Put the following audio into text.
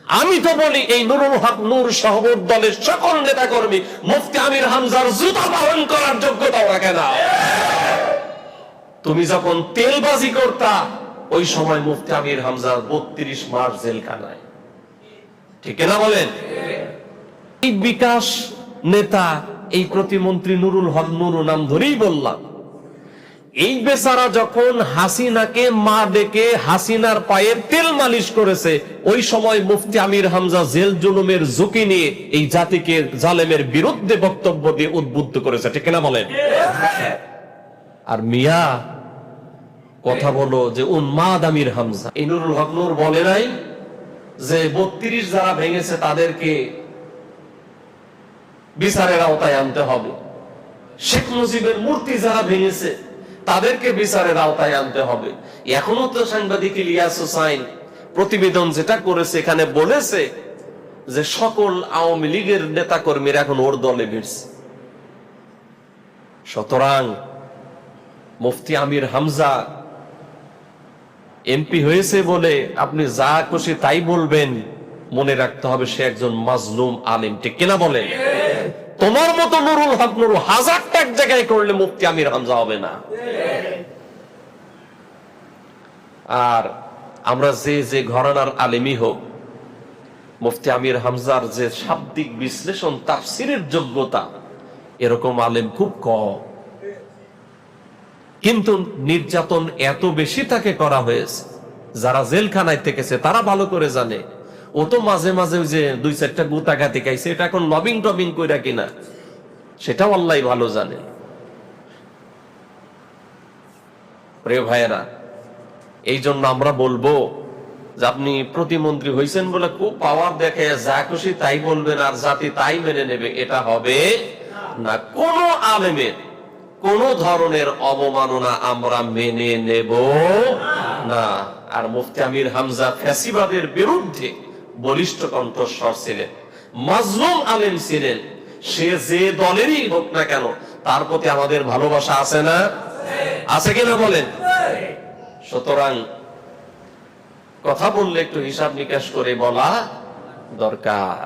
আমি তো বলি এই নুরুল হক নূর শহর দলের সকল নেতা কর্মী মুফতি আমির হামজার জুতা বহন করার যোগ্যতাও রাখে না। তুমি যখন তেলবাজি করতা ওই সময় মুফতি আমির হামজার 32 মাস জেলখানায়, ঠিক না বলেন? এই বিকাশ নেতা এই প্রতিমন্ত্রী নুরুল হক নুরু নাম ধরেই বললাম, এই বেচারা যখন হাসিনাকে মা ডেকে হাসিনার পায়ে তেল মালিশ করেছে ওই সময় মুফতি আমির হামজা জেল জুলুমের ঝুঁকি নিয়ে এই জাতিকে জালেমের বিরুদ্ধে বক্তব্য দিয়ে উদ্বুদ্ধ করেছে, ঠিক না বলেন? আর মিয়া কথা বলো যে উন্মাদ আমির হামজা। এই নুরুল হক নূর বলে নাই যে 32 যারা ভেঙেছে তাদেরকে বিচারের আওতায় আনতে হবে, শেখ মুজিবের মূর্তি যারা ভেঙেছে তাদেরকে বিচারের আওতায় আনতে হবে। এখনো তো সাংবাদিক ইলিয়াস হোসাইন প্রতিবেদন যেটা করেছে এখানে বলেছে যে সকল আওয়ামী লীগের নেতা কর্মীরা এখন ওর দলে ভিড়ছে। সুতরাং মুফতি আমির হামজা এমপি হয়েছে বলে আপনি যা খুশি তাই বলবেন, মনে রাখতে হবে সে একজন মাজলুম আলিম, ঠিক কিনা বলেন? তোমার মতো নুরুল হক নুরু 1000টা এক জায়গায় করলে মুফতি আমির হামজা হবে না। আর আমরা যে যে ঘরানার আলেমই হোক, মুফতি আমির হামজার যে শাব্দিক বিশ্লেষণ তাফসিরের যোগ্যতা এরকম আলেম খুব কম। কিন্তু নির্যাতন এত বেশি তাকে করা হয়েছে, যারা জেলখানায় থেকেছে তারা ভালো করে জানে। ও তো মাঝে মাঝে যে 2-4টা গুতাঘাতি খাইছে, এটা এখন লবিং টবিং কইরা কিনা সেটাও আল্লাহ ভালো জানে। প্রিয় ভাইয়েরা, এই জন্য আমরা বলবো যে আপনি প্রতিমন্ত্রী হয়েছেন বলে খুব পাওয়ার দেখে যা খুশি তাই বলবেন আর জাতি তাই মেনে নেবে, এটা হবে না। কোন আলেমের কোন ধরনের অবমাননা আমরা মেনে নেব না। আর মুফতি আমির হামজা ফ্যাসিবাদের বিরুদ্ধে বলিষ্ঠ কণ্ঠস্বর ছিলেন, মাজলুম আলেম ছিলেন। সে যে দলেরই হোক না কেন তার প্রতি আমাদের ভালোবাসা আছে না? আছে কিনা বলেন? সুতরাং কথা বললে একটু হিসাব নিকাশ করে বলা দরকার।